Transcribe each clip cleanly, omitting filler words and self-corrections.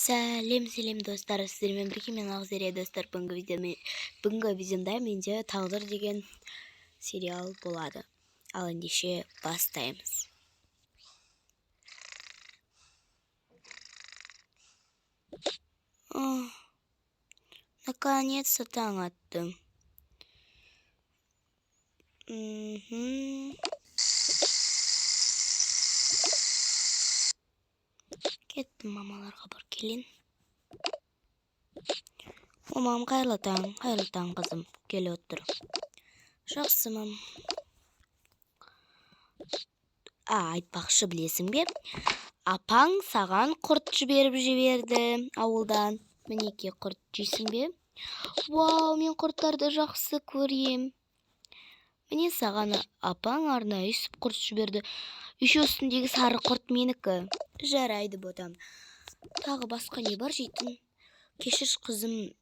Сәлем достар, сіздермен бірге мен Ақзере достар. Бүгінгі видеомда менде тағдыр деген сериал болады. Ал ендеше бастаймыз. Наконец-то таң атты. Кеттім мамаларға бір келін. Мамам, қайырлы таң қызым, келе отыр. Жақсы, мам. Айтпақшы, білесің бе? Апаң саған құрт жіберді ауылдан. Мінеке, құрт жейсің бе? Вау, мен құрттарды жақсы көрем. Міне саған апаң арнайы сүп құрт жіберді. Еще үстіндегі сары құрт менікі. Жарайды ботам. Тағы басқа не бар жейтін? Кешір қызым,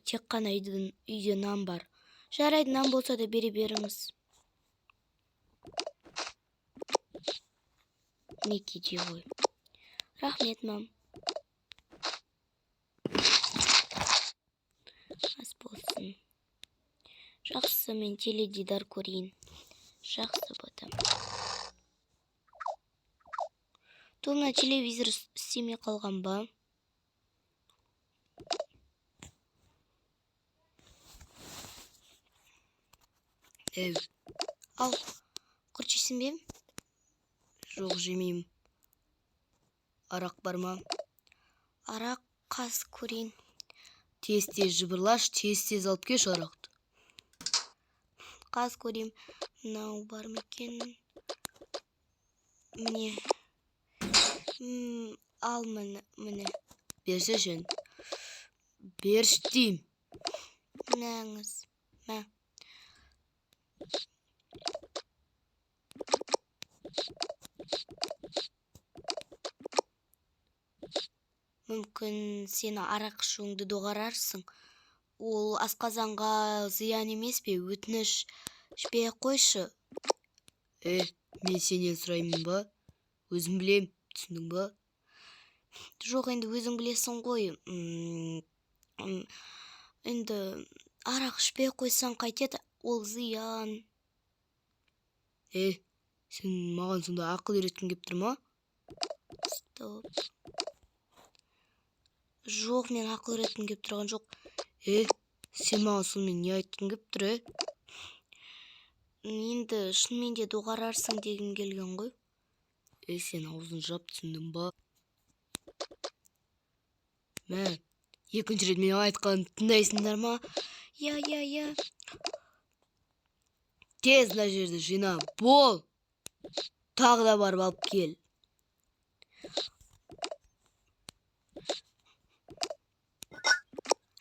тек қана үйде нан бар. Жарайды, нан болса да бере беріңіз. Некеде ғой. Рахмет, мам. Ас болсын. Жақсы, мен теледидар көрейін. Жақсы ботам. Томна телевизор істемей қалған ба? Ал, құрт жейсің бе? Жоқ, жемеймін. Арақ бар ма? Арақ қас көрейін. Тез жыбырлаш, тез алып кеш арақты. Қас көрейін. Мынау бар ма екен? Міне. Ал міне. Берші жөн. Берш дейм. Нәңіз. Мә. Мүмкін сені арақ ішуіңді доғарарсың. Ол асқазанға зиян емес пе? Өтініш ішпей қойшы. Мен сенен сұраймын ба? Өзім білем, түсіндің ба? Жоқ, енді өзің білесің ғой. Енді арақ ішпей қойсаң қайтеді? Ол зиян. Сен маған сонда ақыл үйреткің кеп тұр ма? Стоп. Жоқ, мен ақыл үйреткім кеп тұрған жоқ. Сен маған сонымен не айтқың кеп тұр, Енді шынымен де доғарарсың дегім келген ғой. Сен аузын жап, түсіндің ба? Мә, екінші рет мен айтқанын тыңдайсыңдар ма? Я. Тез мына жерді жина, бол. Тағы да барып алып кел.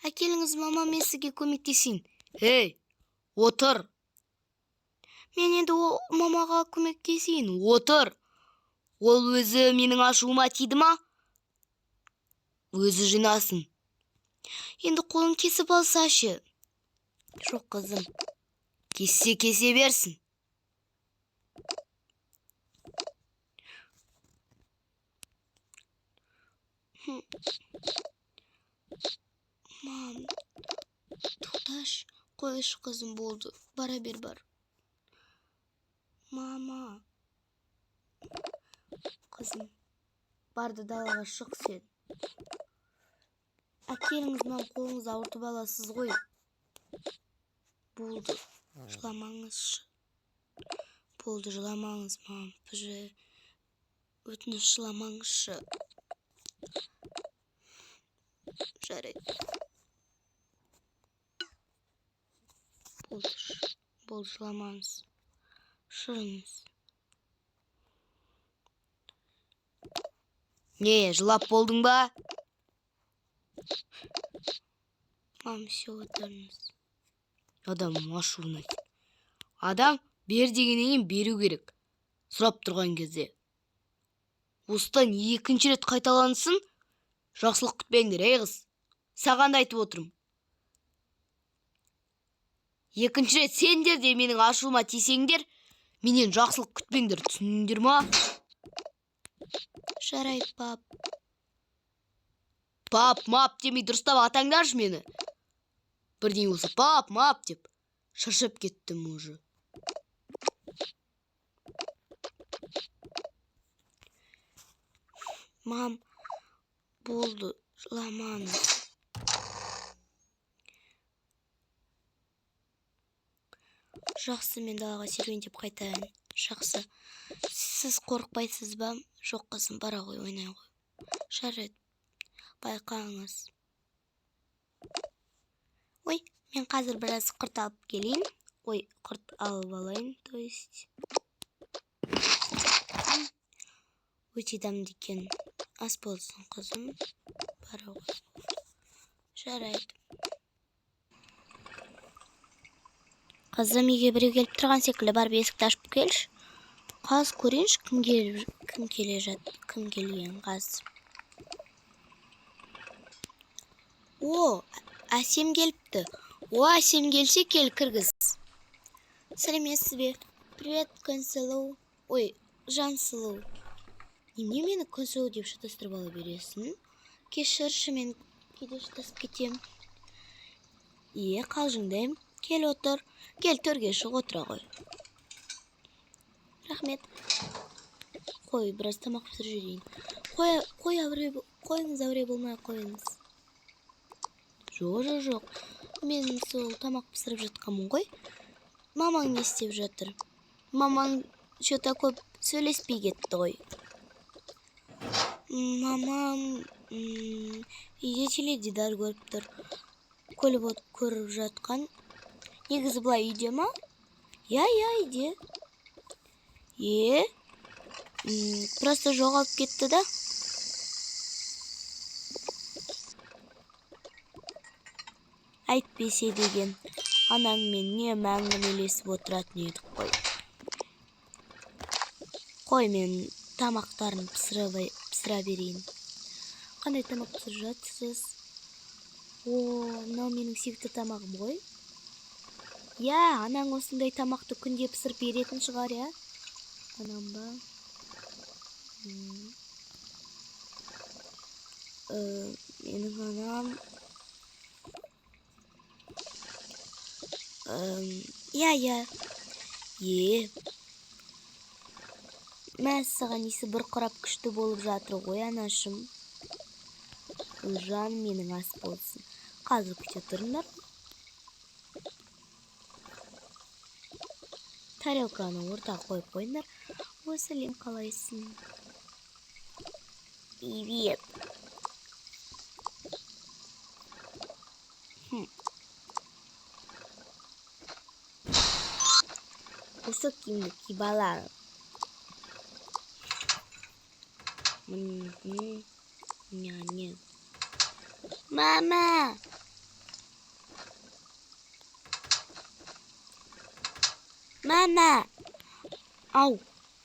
Әкеліңіз, мама, мен сізге көмектесейін. Отыр. Мен енді мамаға көмектесейін. Отыр. Ол өзі менің ашуыма тиді ма? Өзі жинасын. Енді қолын кесіп алсашы. Жоқ, қызым. Кесе берсін. Мам, тоқташ, қойшы қызым, болды. Бара бер бар. Мама. Қызым, барды далаға шық сен. Әкеліңіз, мам, қолыңыз ауыртып аласыз ғой. Болды. Жыламаңызшы. Болды, жыламаңыз, мам. Өтініш, жыламаңызшы. Жарайды. Болды, жыламаңыз. Шырыңыз. Не, жылап болдың ба? Мам, все, отырыңыз. Адам ашуына. Адам бер дегеннен беру керек. Сұрап тұрған кезде. Осыдан екінші рет қайталансын, жақсылық күтпеңдер, қыз. Саған да айтып отырмын. Екінші рет сендер де менің ашуыма тисеңдер, менен жақсылық күтпеңдер, түсіндіңдер ма? Жарайды, пап. пап мап демей дұрыстап атаңдаршы мені. Бірдеңе болса пап мап деп шаршап кеттім уже. Мам, болды, жыламаңыз. Жақсы, мен далаға серуендеп қайтайын. Жақсы. Сіз қорықпайсыз ба? Жоқ қызым, бара ғой, ойнай ғой. Жарайды. Байқаңыз. Ой, мен қазір біраз құрт алып келейін. Ой, құрт алып алайын, то есть. Өте дамды екен. Ас болсын, қызым. Бара ғой. Жарайды. Қызым, үйге біреу келіп тұрған секілді, барып есікті ашып келші. Қаз көрейінші, кім келе жатыр, кім келген қаз. О, Әсем келіпті. О, Әсем келсе кел кіргіз. Сәлеметсіз бе? Привет, Күнсұлу. Ой, Жансұлу. Неме мені Күнсұлу деп шатастырып ала бересің? Кешірші, мен кейде шатасып кетем. Қалжыңдаймын. Кел отыр. Кел төрге шығып отыра ғой. Рахмет. Қой, біраз тамақ пісіріп жіберейін. Қойыңыз, әуре болмай қойыңыз. Жоқ. Мен сол тамақ пісіріп жатқанмын ғой. Мамаң не істеп жатыр? Мамаң что-то көп сөйлеспей кетті ғой. Мамам үйде теледидар көріп тұр. Көріп жатқан. Негізі бұлай үйде ма? Я, үйде. Просто жоғалып кетті да. Әйтпесе деген, анаңмен не әңгімелесіп отыратын едік қой. Қой, мен тамақтарын пісіра берейін. Қандай тамақ пісіріп жатсыз? Мынау менің сүйікті тамағым ғой. Анаң осындай тамақты күнде пісіріп беретін шығар, Анам ба? Менің анам... Мәссаған есі бір құрап күшті болып жатыр ғой, анашым. Жан менің ас болсын. Қазір күте тұрыңдар. Тарелканы ортаға қойып қойыңдар. Сәлем, қалайсың? Привет. Высокий бала. Не. Мама! Мама! Ау,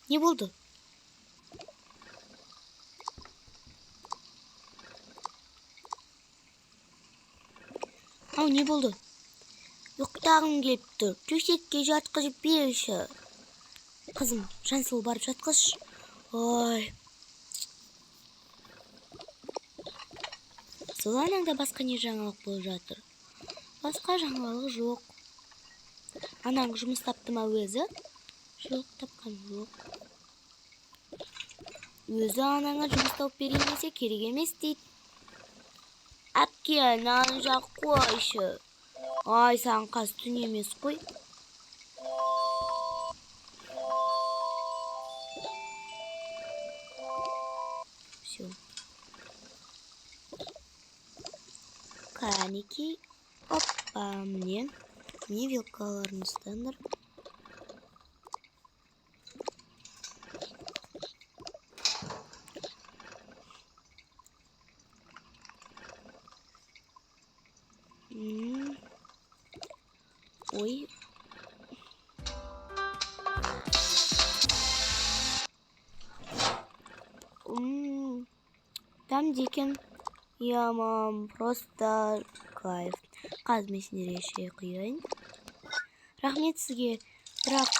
не болды? Не болды? Ұйықтағым келіп тұр. Төсекке жатқызып берші. Қызым, Жансұлу барып жатқызшы. Ой. Сол анаңда басқа не жаңалық болып жатыр? Басқа жаңалық жоқ. Анаң жұмыс тапты ма өзі? Жоқ, тапқан жоқ. Өзі анаңа жұмыс тауып берейін десе керек емес дейді. Әпке, нан жақ қойшы. Ай, саған қаз түн емес қой. Все. Каники. Опа, мне вилкаларны стандар. Ой. Там декен. Я, мам, просто кайф. Қаз мен сендерге шай құяйын. Рахмет сізге. Бірақ,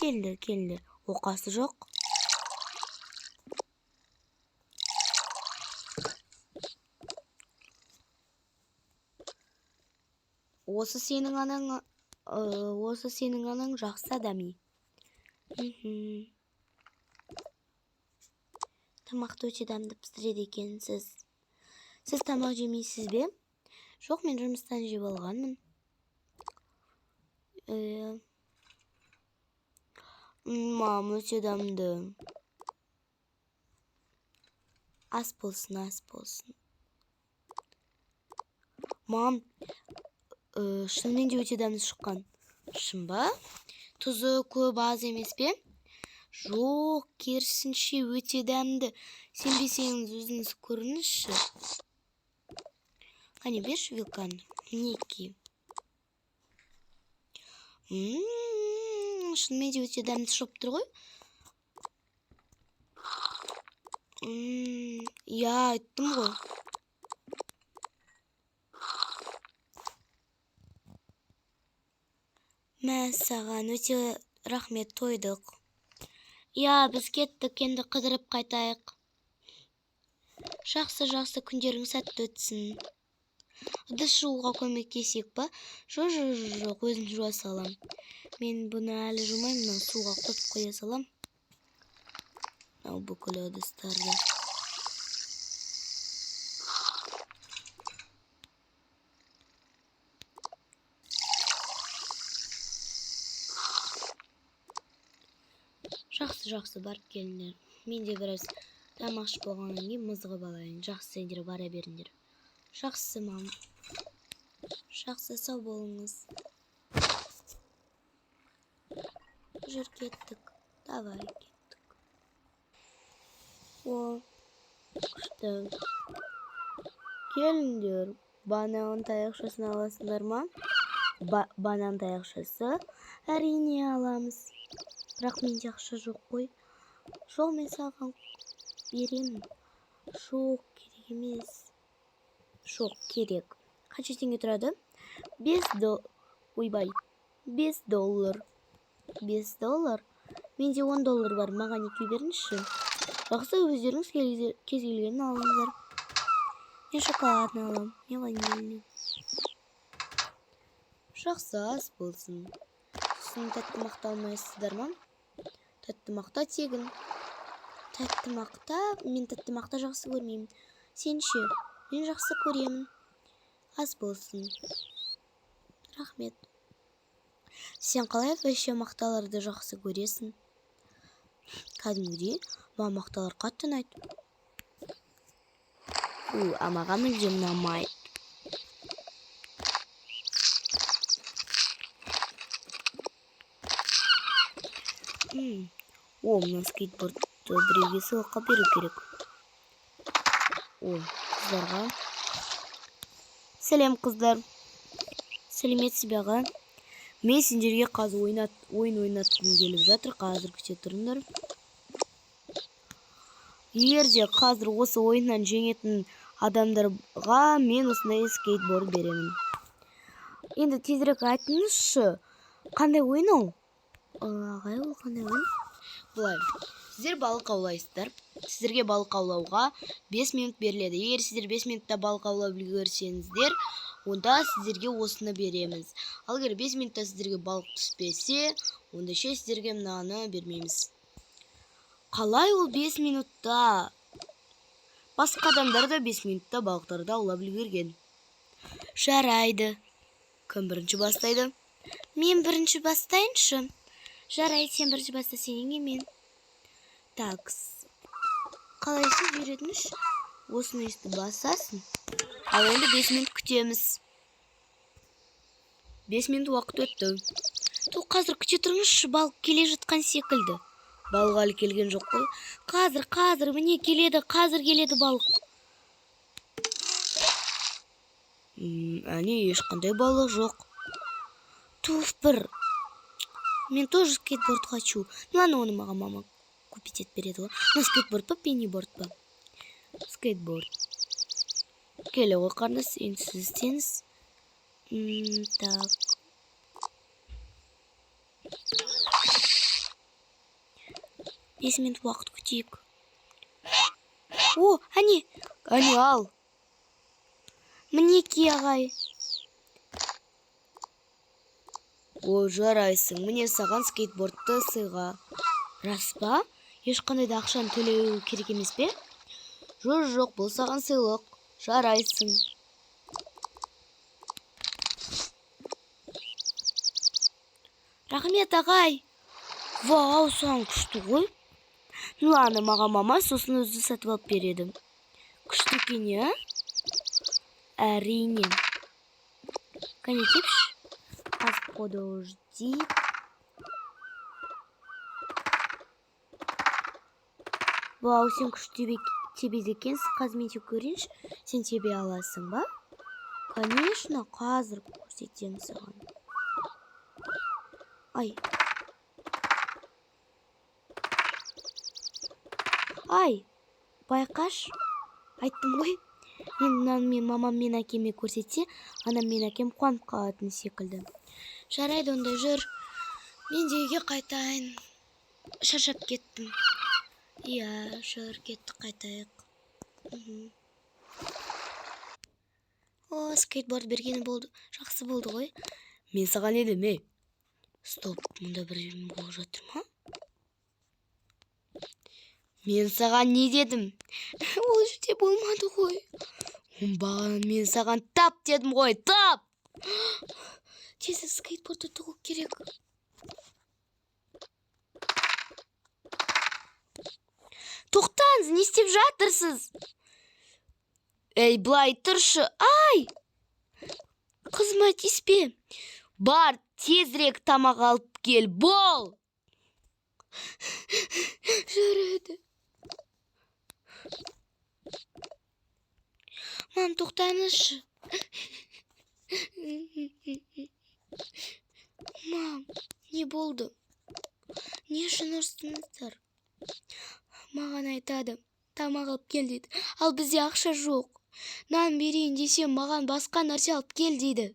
келді. Оқасы жоқ. Осы сенің анаң жақсы адами. Тамақты өте дәмді пісіреді екенсіз. Сіз тамақ жемейсіз бе? Жоқ, мен жұмыстан жеп алғанмын. Мам, өте дәмді. Ас болсын. Мам, шынымен де өте дәмді шыққан. Шын ба? Тұзы көп, аз емес пе? Жоқ, керісінше өте дәмді. Сенбесеңіз өзіңіз көріңізші. Қане, берші вилканы. Мінекей. Шынымен де өте дәмді шығып тұр ғой. Я, айттым ғой. Саған өте рахмет, тойдық. Я, біз кеттік, енді қыдырып қайтайық. Жақсы, күндерің сәтті өтсін. Ыдыс жууға көмектесейік па? Жоқ, өзім жуа салам. Мен бұны әлі жумаймын, суға қойып қоя салам. Бүкіл ыдыстарды. Жақсы, барып келіңдер. Мен де біраз тамақ болғаннан кейін мызғып алайын. Жақсы, сендер бара беріңдер. Жақсы, мам. Жақсы, сау болыңыз. Жүр, кеттік. Давай, кеттік. Күшті. Келіңдер. Банан таяқшасын аласыңдар ма? Банан таяқшасы әрине аламыз. Бірақ менде ақша жоқ қой. Жоқ, мен саған беремін. Жоқ, керек емес. Жоқ, керек. Қанша теңге тұрады? 5 доллар. 5 доллар? Менде 10 доллар бар. Маған 2 беріңізші. Жақсы, өздеріңіз кез келгенін алыңыздар. Мен шоколадны алам. Мен ванильный. Жақсы, ас болсын. Сіздің тәтті мақта алмайсыздар ма? Тәтті мақта тегін. Мен тәтті мақта жақсы көрмеймін. Сен ше? Мен жақсы көремін. Ас болсын. Рахмет. Сен қалай вообще мақталарды жақсы көресің? Кәдімгідей, маған мақталар қатты ұнайды. Маған мүлдем ұнамайды. Мына скейтбордты біреуге сыйлыққа беру керек. Қыздарға. Сәлем, қыздар. Сәлеметсіз бе аға? Мен сендерге қазір ойын ойнатқым келіп жатыр. Қазір күте тұрыңдар. Егер де қазір осы ойыннан жеңетін адамдарға мен осындай скейтборд беремін. Енді тезірек айтыңызшы, қандай ойын ол? Ағай, ол қандай ойын? Бұлай, сіздер балық аулайсыздар. Сіздерге балық аулауға 5 минут беріледі. Егер сіздер 5 минутта балық аулап үлгерсеңіздер, онда сіздерге осыны береміз. Ал егер 5 минутта сіздерге балық түспесе, онда ше сіздерге мынаны бермейміз. Қалай ол 5 минутта? Басқа адамдар да 5 минутта балықтарды аулап үлгерген. Жарайды. Кім бірінші бастайды? Мен бірінші бастайыншы. Жарайды, сен бірінші баста, сенен мен. Такс. Қалайсыз үйретіңіз? Осыны есті басасың. Ал енді 5 минут күтеміз. 5 минут уақыт өтті. Қазір күте тұрыңызшы, балық келе жатқан секілді. Балық әлі келген жоқ қой. Қазір, міне келеді, қазір келеді балық. Әне, ешқандай балық жоқ. Бір. Мен тоже скейтборд хочу. Ладно, оны маған мама купить етіп береді ғой. Скейтборд па, пенниборд па? Скейтборд. Келе ғой, қарындас, енді сіз істеңіз. Так. Бес минут уақыт күтейік. Әне ал. Мінеки ағай. О, жарайсың. Міне саған скейтбордты сыйға. Рас па? Ешқандай да ақшаны төлеу керек емес пе? Жоқ, бұл саған сыйлық. Жарайсың. Рахмет, ағай. Вау, саған күшті ғой. Ну ладно, маған мама сосын өзі сатып алып береді. Күшті екен, иә? Әрине. Кәне кепші. Подожди. Вау, сен күшті тебеді екенсің. Қазір мен көрейінші, сен тебе аласың ба? Конечно, қазір көрсетемін саған. Ай, байқаш. Айттым ғой. Мен мамам мен әкеме көрсетсе, анам мен әкем қуанып қалатын секілді. Жарайды, онда жүр. Мен де үйге қайтайын. Шаршап кеттім. Иә, жүр, кеттік, қайтайық. О, скейтборд бергені болды. Жақсы болды ғой. Мен саған не едім, Стоп, мұнда бір жерім болып жатыр ма? Мен саған не дедім? Ол жерде болмады ғой. Оңбаған, мен саған тап дедім ғой, тап! Тезі скейтбордты тығу керек. Тоқтаңыз, не істеп жатырсыз? Ей, былай тұршы. Ай! Қызыма тиіспе. Бар, тезірек тамақ алып кел, бол! Жарайды. Мам, тоқтаңызшы. Мам, не болды? Не үшін ұрыстыңыздар? Маған айтады, тамақ алып кел дейді. Ал бізде ақша жоқ. Нан берейін десем, маған басқа нәрсе алып кел дейді.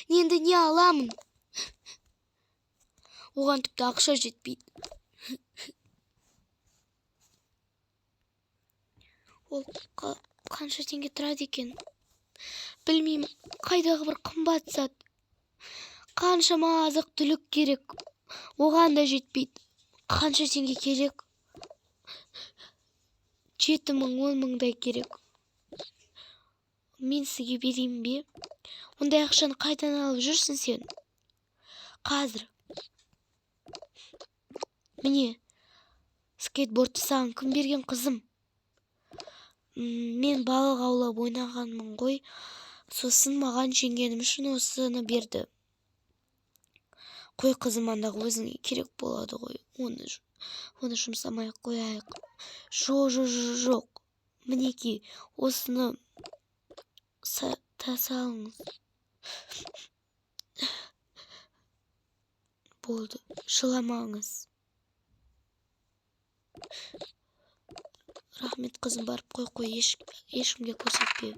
Енді не аламын? Оған тіпті ақша жетпейді. Ол қанша теңге тұрады екен? Білмеймін, қайдағы бір қымбат зат. Қаншама азық түлік керек. Оған да жетпейді. Қанша теңге керек? 7 мың, 10 мыңдай керек. Мен сізге берейін бе? Ондай ақшаны қайдан алып жүрсің сен? Қазір. Міне, скейтбордты саған кім берген, қызым? Мен балық аулап ойнағанмын ғой. Сосын маған жеңгенім үшін осыны берді. Қой, қызым, андағы өзіңе керек болады ғой. Оны жұмсамай қояйық. Жоқ. Мінеки, осыны салыңыз. Болды, жыламаңыз. Рахмет, қызым, барып қой, ешкімге көрсетпе.